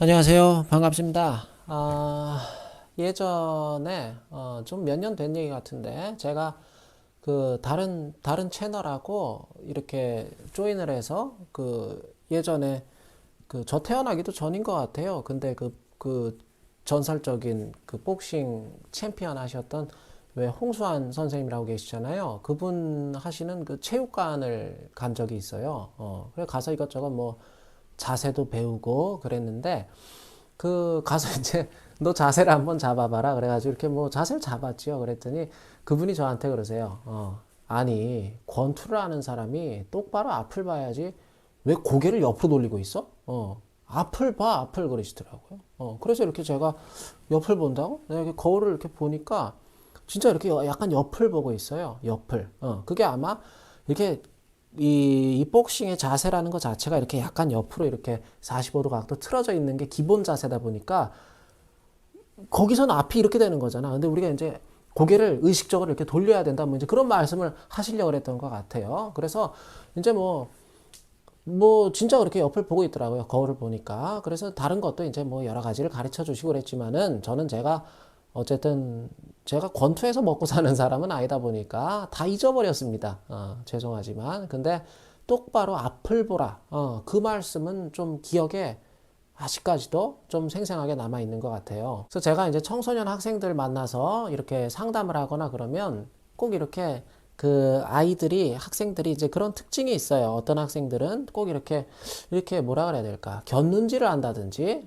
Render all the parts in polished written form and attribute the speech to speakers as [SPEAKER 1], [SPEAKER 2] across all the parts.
[SPEAKER 1] 안녕하세요. 반갑습니다. 예전에 좀 몇 년 된 얘기 같은데 제가 그 다른 채널하고 이렇게 조인을 해서 그 예전에 그 저 태어나기도 전인 것 같아요. 근데 그 전설적인 그 복싱 챔피언 하셨던 왜 홍수환 선생님이라고 계시잖아요. 그분 하시는 그 체육관을 간 적이 있어요. 그래 가서 이것저것 뭐 자세도 배우고 그랬는데 그 가서 이제 너 자세를 한번 잡아봐라 그래가지고 이렇게 뭐 자세를 잡았지요. 그랬더니 그분이 저한테 그러세요. 아니 권투를 하는 사람이 똑바로 앞을 봐야지 왜 고개를 옆으로 돌리고 있어? 앞을 봐 앞을 그러시더라고요. 그래서 이렇게 제가 옆을 본다고 내가 이렇게 거울을 이렇게 보니까 진짜 이렇게 약간 옆을 보고 있어요. 옆을. 그게 아마 이렇게 이 복싱의 자세라는 것 자체가 이렇게 약간 옆으로 이렇게 45도 각도 틀어져 있는 게 기본 자세다 보니까 거기서는 앞이 이렇게 되는 거잖아. 근데 우리가 이제 고개를 의식적으로 이렇게 돌려야 된다. 뭐 이제 그런 말씀을 하시려고 그랬던 것 같아요. 그래서 이제 뭐 진짜 그렇게 옆을 보고 있더라고요. 거울을 보니까. 그래서 다른 것도 이제 뭐 여러 가지를 가르쳐 주시고 그랬지만은 저는 제가 어쨌든 제가 권투에서 먹고 사는 사람은 아니다 보니까 다 잊어버렸습니다. 죄송하지만. 근데 똑바로 앞을 보라. 그 말씀은 좀 기억에 아직까지도 좀 생생하게 남아 있는 것 같아요. 그래서 제가 이제 청소년 학생들 만나서 이렇게 상담을 하거나 그러면 꼭 이렇게 그 아이들이 학생들이 이제 그런 특징이 있어요. 어떤 학생들은 꼭 이렇게 뭐라 그래야 될까? 곁눈질을 한다든지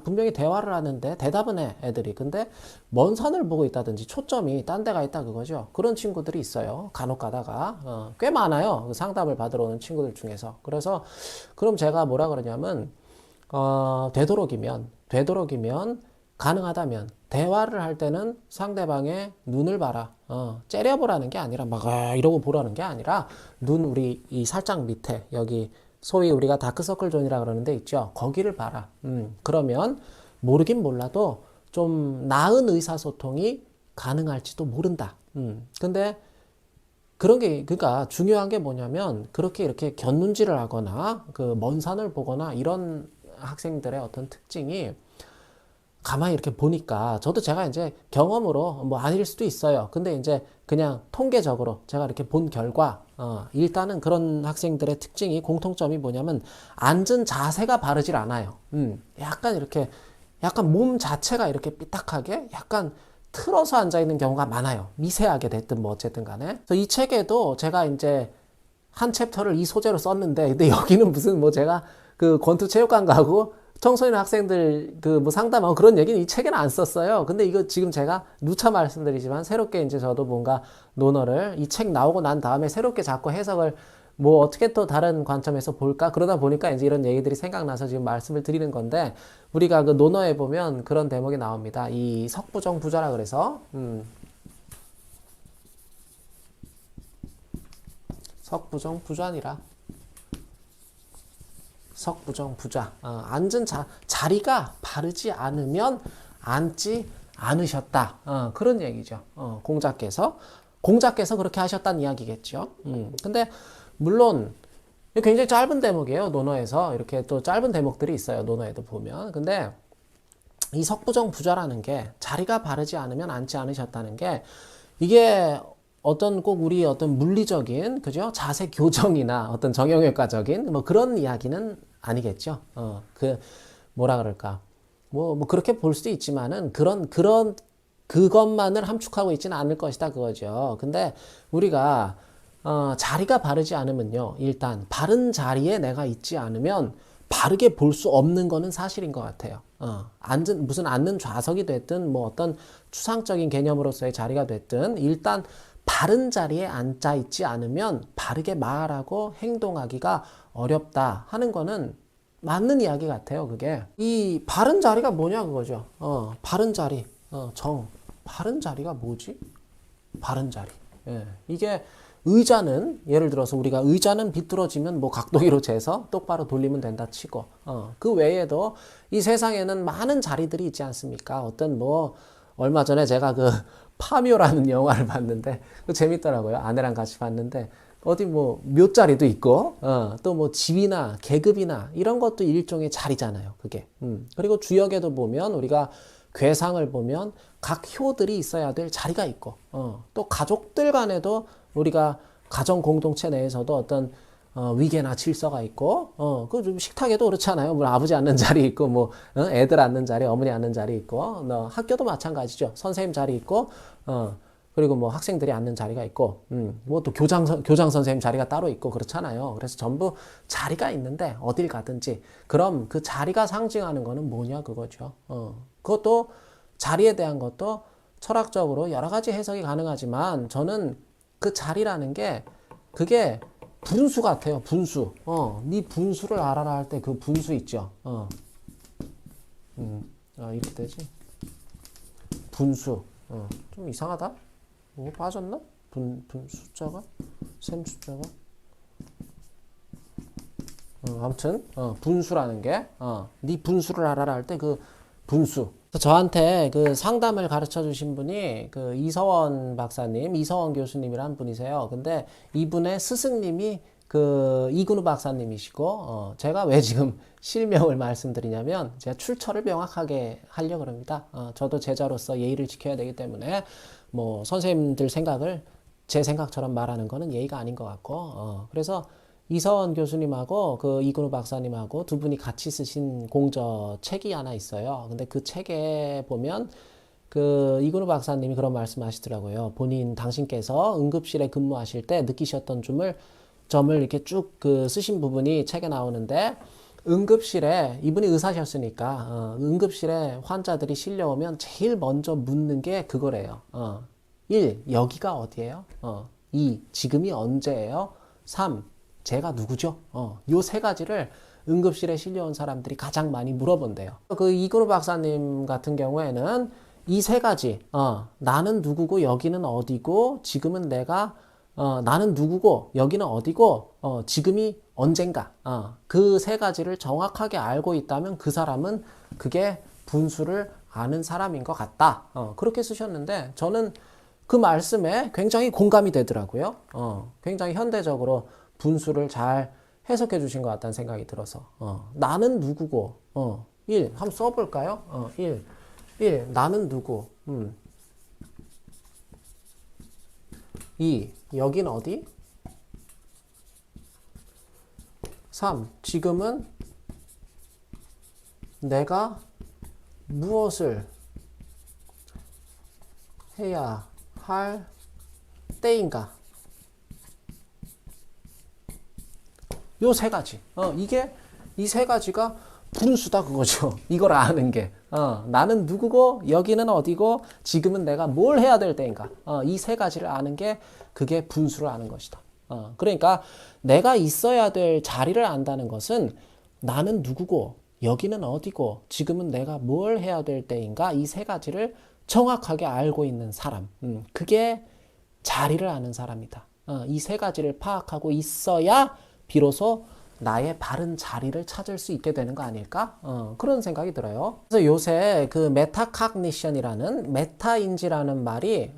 [SPEAKER 1] 분명히 대화를 하는데 대답은 해 애들이. 근데 먼 산을 보고 있다든지 초점이 딴 데가 있다 그거죠. 그런 친구들이 있어요. 간혹 가다가 꽤 많아요. 그 상담을 받으러 오는 친구들 중에서. 그래서 그럼 제가 뭐라 그러냐면 되도록이면 가능하다면 대화를 할 때는 상대방의 눈을 봐라. 째려보라는 게 아니라 막 이러고 보라는 게 아니라 우리 이 살짝 밑에 여기 소위 우리가 다크서클 존이라 그러는 데 있죠. 거기를 봐라. 그러면 모르긴 몰라도 좀 나은 의사소통이 가능할지도 모른다. 근데 그런 게 그러니까 중요한 게 뭐냐면 그렇게 이렇게 곁눈질을 하거나 그 먼 산을 보거나 이런 학생들의 어떤 특징이 가만히 이렇게 보니까 저도 제가 이제 경험으로 뭐 아닐 수도 있어요. 근데 이제 그냥 통계적으로 제가 이렇게 본 결과 일단은 그런 학생들의 특징이 공통점이 뭐냐면 앉은 자세가 바르질 않아요. 약간 이렇게 약간 몸 자체가 이렇게 삐딱하게 약간 틀어서 앉아 있는 경우가 많아요. 미세하게 됐든 뭐 어쨌든 간에. 그래서 이 책에도 제가 이제 한 챕터를 이 소재로 썼는데 근데 여기는 무슨 뭐 제가 그 권투 체육관 가고 청소년 학생들 그 뭐 상담하고 그런 얘기는 이 책에는 안 썼어요. 근데 이거 지금 제가 누차 말씀드리지만 새롭게 이제 저도 뭔가 논어를 이 책 나오고 난 다음에 새롭게 자꾸 해석을 뭐 어떻게 또 다른 관점에서 볼까 그러다 보니까 이제 이런 얘기들이 생각나서 지금 말씀을 드리는 건데 우리가 그 논어에 보면 그런 대목이 나옵니다. 이 석부정 부자라 그래서 석부정 부좌니라 석부정 부자. 앉은 자리가 바르지 않으면 앉지 않으셨다. 그런 얘기죠. 공자께서 그렇게 하셨다는 이야기겠죠. 근데 물론 굉장히 짧은 대목이에요. 논어에서 이렇게 또 짧은 대목들이 있어요. 논어에도 보면. 근데 이 석부정 부자라는 게 자리가 바르지 않으면 앉지 않으셨다는 게 이게 어떤 꼭 우리 어떤 물리적인 그죠 자세 교정이나 어떤 정형외과적인 뭐 그런 이야기는 아니겠죠. 그 뭐라 그럴까 뭐 그렇게 볼 수도 있지만은 그런 그것만을 함축하고 있지는 않을 것이다 그거죠. 근데 우리가 자리가 바르지 않으면요 일단 바른 자리에 내가 있지 않으면 바르게 볼 수 없는 거는 사실인 것 같아요. 무슨 앉는 좌석이 됐든 뭐 어떤 추상적인 개념으로서의 자리가 됐든 일단 바른 자리에 앉아 있지 않으면 바르게 말하고 행동하기가 어렵다 하는 거는 맞는 이야기 같아요. 그게 이 바른 자리가 뭐냐 그거죠. 바른 자리, 바른 자리가 뭐지? 바른 자리. 예. 이게 의자는 예를 들어서 우리가 의자는 비뚤어지면 뭐 각도기로 재서 똑바로 돌리면 된다 치고 그 외에도 이 세상에는 많은 자리들이 있지 않습니까? 어떤 뭐 얼마 전에 제가 그 파묘라는 영화를 봤는데 그 재밌더라고요. 아내랑 같이 봤는데 어디 뭐 묘자리도 있고, 또 뭐 집이나 계급이나 이런 것도 일종의 자리잖아요. 그게. 그리고 주역에도 보면 우리가 괴상을 보면 각 효들이 있어야 될 자리가 있고, 또 가족들 간에도 우리가 가정 공동체 내에서도 어떤 위계나 질서가 있고, 그 좀 식탁에도 그렇잖아요. 뭐 아버지 앉는 자리 있고, 뭐 애들 앉는 자리, 어머니 앉는 자리 있고, 학교도 마찬가지죠. 선생님 자리 있고, 그리고 뭐 학생들이 앉는 자리가 있고, 뭐 또 교장 선생님 자리가 따로 있고 그렇잖아요. 그래서 전부 자리가 있는데 어딜 가든지, 그럼 그 자리가 상징하는 거는 뭐냐 그거죠. 그것도 자리에 대한 것도 철학적으로 여러 가지 해석이 가능하지만 저는 그 자리라는 게 그게 분수 같아요. 분수. 네 분수를 알아라 할 때 그 분수 있죠. 이렇게 되지. 분수. 좀 이상하다. 뭐 빠졌나? 숫자가? 셈 숫자가? 아무튼 분수라는 게 네 분수를 알아라 할 때 그 분수. 저한테 그 상담을 가르쳐 주신 분이 그 이서원 박사님, 이서원 교수님이란 분이세요. 근데 이분의 스승님이 그 이근우 박사님이시고, 제가 왜 지금 실명을 말씀드리냐면, 제가 출처를 명확하게 하려고 합니다. 저도 제자로서 예의를 지켜야 되기 때문에, 뭐, 선생님들 생각을 제 생각처럼 말하는 거는 예의가 아닌 것 같고, 그래서 이서원 교수님하고 그 이근우 박사님하고 두 분이 같이 쓰신 공저 책이 하나 있어요. 근데 그 책에 보면 그 이근우 박사님이 그런 말씀 하시더라고요. 당신께서 응급실에 근무하실 때 느끼셨던 점을 이렇게 쭉 그 쓰신 부분이 책에 나오는데, 응급실에, 이분이 의사셨으니까, 응급실에 환자들이 실려오면 제일 먼저 묻는 게 그거래요. 1. 여기가 어디예요? 2. 지금이 언제예요? 3. 제가 누구죠? 요 세 가지를 응급실에 실려온 사람들이 가장 많이 물어본대요. 그 이근우 박사님 같은 경우에는 이 세 가지, 나는 누구고 여기는 어디고 지금은 나는 누구고 여기는 어디고 지금이 언젠가, 그 세 가지를 정확하게 알고 있다면 그 사람은 그게 분수를 아는 사람인 것 같다. 그렇게 쓰셨는데 저는 그 말씀에 굉장히 공감이 되더라고요. 굉장히 현대적으로 분수를 잘 해석해 주신 것 같다는 생각이 들어서, 나는 누구고, 1, 한번 써볼까요? 1, 나는 누구, 2, 여긴 어디, 3, 지금은 내가 무엇을 해야 할 때인가. 요 세 가지. 이 세 가지가 분수다 그거죠. 이걸 아는 게. 나는 누구고, 여기는 어디고, 지금은 내가 뭘 해야 될 때인가. 이 세 가지를 아는 게 그게 분수를 아는 것이다. 그러니까 내가 있어야 될 자리를 안다는 것은 나는 누구고, 여기는 어디고, 지금은 내가 뭘 해야 될 때인가. 이 세 가지를 정확하게 알고 있는 사람. 그게 자리를 아는 사람이다. 이 세 가지를 파악하고 있어야 비로소 나의 바른 자리를 찾을 수 있게 되는 거 아닐까? 그런 생각이 들어요. 그래서 요새 그 메타카그니션이라는 메타인지라는 말이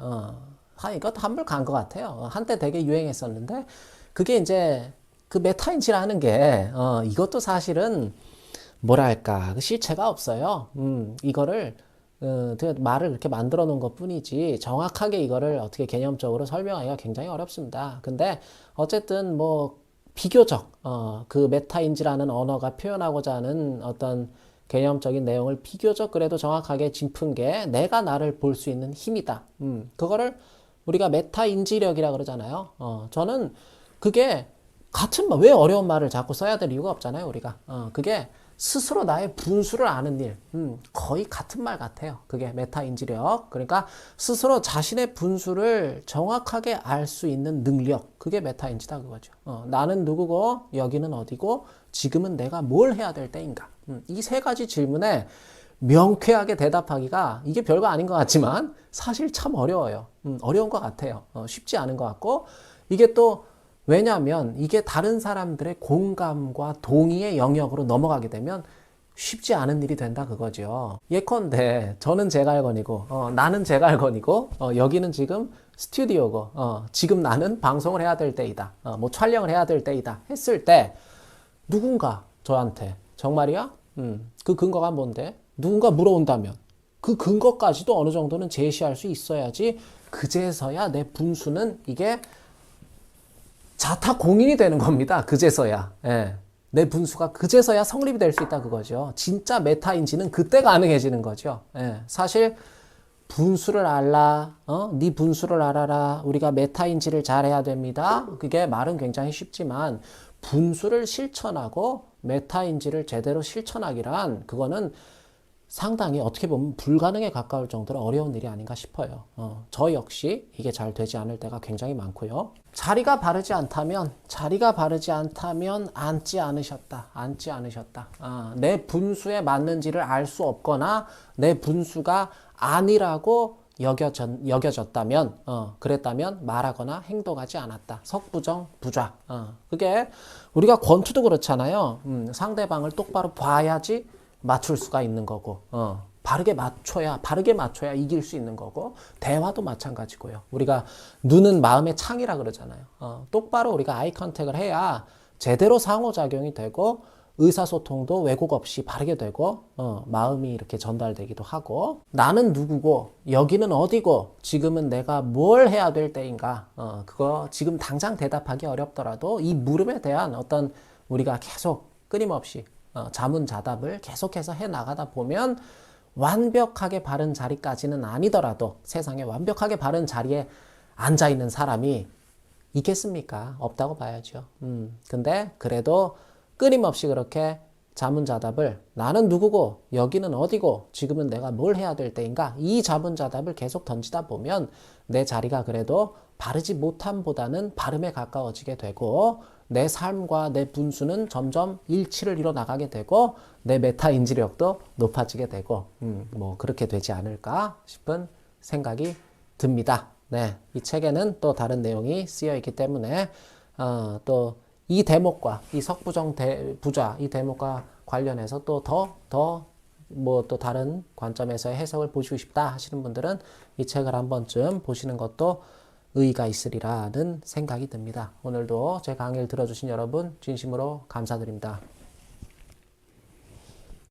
[SPEAKER 1] 이것도 한물 간 것 같아요. 한때 되게 유행했었는데 그게 이제 그 메타인지라는 게 이것도 사실은 뭐랄까 그 실체가 없어요. 이거를 말을 이렇게 만들어 놓은 것 뿐이지 정확하게 이거를 어떻게 개념적으로 설명하기가 굉장히 어렵습니다. 근데 어쨌든 뭐 비교적 그 메타인지라는 언어가 표현하고자 하는 어떤 개념적인 내용을 비교적 그래도 정확하게 짚은 게 내가 나를 볼 수 있는 힘이다. 그거를 우리가 메타인지력이라 그러잖아요. 저는 그게 같은 말, 왜 어려운 말을 자꾸 써야 될 이유가 없잖아요, 우리가. 그게 스스로 나의 분수를 아는 일, 거의 같은 말 같아요. 그게 메타인지력. 그러니까 스스로 자신의 분수를 정확하게 알 수 있는 능력, 그게 메타인지다 그거죠. 나는 누구고, 여기는 어디고, 지금은 내가 뭘 해야 될 때인가. 이 세 가지 질문에 명쾌하게 대답하기가 이게 별거 아닌 것 같지만 사실 참 어려워요. 어려운 것 같아요. 쉽지 않은 것 같고, 이게 또 왜냐하면 이게 다른 사람들의 공감과 동의의 영역으로 넘어가게 되면 쉽지 않은 일이 된다 그거죠. 예컨대 저는 제갈건이고 나는 제갈건이고 여기는 지금 스튜디오고, 지금 나는 방송을 해야 될 때이다. 뭐 촬영을 해야 될 때이다. 했을 때, 누군가 저한테, 정말이야? 그 근거가 뭔데? 누군가 물어온다면, 그 근거까지도 어느 정도는 제시할 수 있어야지, 그제서야 내 분수는 이게 자타 공인이 되는 겁니다. 그제서야. 예. 내 분수가 그제서야 성립이 될 수 있다 그거죠. 진짜 메타인지는 그때 가능해지는 거죠. 예. 사실 분수를 알라, 네 분수를 알아라. 우리가 메타인지를 잘해야 됩니다. 그게 말은 굉장히 쉽지만 분수를 실천하고 메타인지를 제대로 실천하기란 그거는 상당히 어떻게 보면 불가능에 가까울 정도로 어려운 일이 아닌가 싶어요. 저 역시 이게 잘 되지 않을 때가 굉장히 많고요. 자리가 바르지 않다면 앉지 않으셨다. 내 분수에 맞는지를 알 수 없거나 내 분수가 아니라고 여겨졌다면, 그랬다면 말하거나 행동하지 않았다. 석부정, 부좌. 그게 우리가 권투도 그렇잖아요. 상대방을 똑바로 봐야지 맞출 수가 있는 거고, 바르게 맞춰야 이길 수 있는 거고, 대화도 마찬가지고요. 우리가 눈은 마음의 창이라 그러잖아요. 똑바로 우리가 아이 컨택을 해야 제대로 상호작용이 되고, 의사소통도 왜곡 없이 바르게 되고, 마음이 이렇게 전달되기도 하고, 나는 누구고, 여기는 어디고, 지금은 내가 뭘 해야 될 때인가, 그거 지금 당장 대답하기 어렵더라도 이 물음에 대한 어떤 우리가 계속 끊임없이 자문자답을 계속해서 해 나가다 보면 완벽하게 바른 자리까지는 아니더라도 세상에 완벽하게 바른 자리에 앉아 있는 사람이 있겠습니까? 없다고 봐야죠. 근데 그래도 끊임없이 그렇게 자문자답을 나는 누구고 여기는 어디고 지금은 내가 뭘 해야 될 때인가 이 자문자답을 계속 던지다 보면 내 자리가 그래도 바르지 못함보다는 바름에 가까워지게 되고 내 삶과 내 분수는 점점 일치를 이뤄 나가게 되고 내 메타 인지력도 높아지게 되고 뭐 그렇게 되지 않을까 싶은 생각이 듭니다. 네, 이 책에는 또 다른 내용이 쓰여 있기 때문에 또 이 대목과 이 석부정 부좌 이 대목과 관련해서 또 뭐 또 다른 관점에서의 해석을 보시고 싶다 하시는 분들은 이 책을 한 번쯤 보시는 것도 의의가 있으리라는 생각이 듭니다. 오늘도 제 강의를 들어주신 여러분 진심으로 감사드립니다.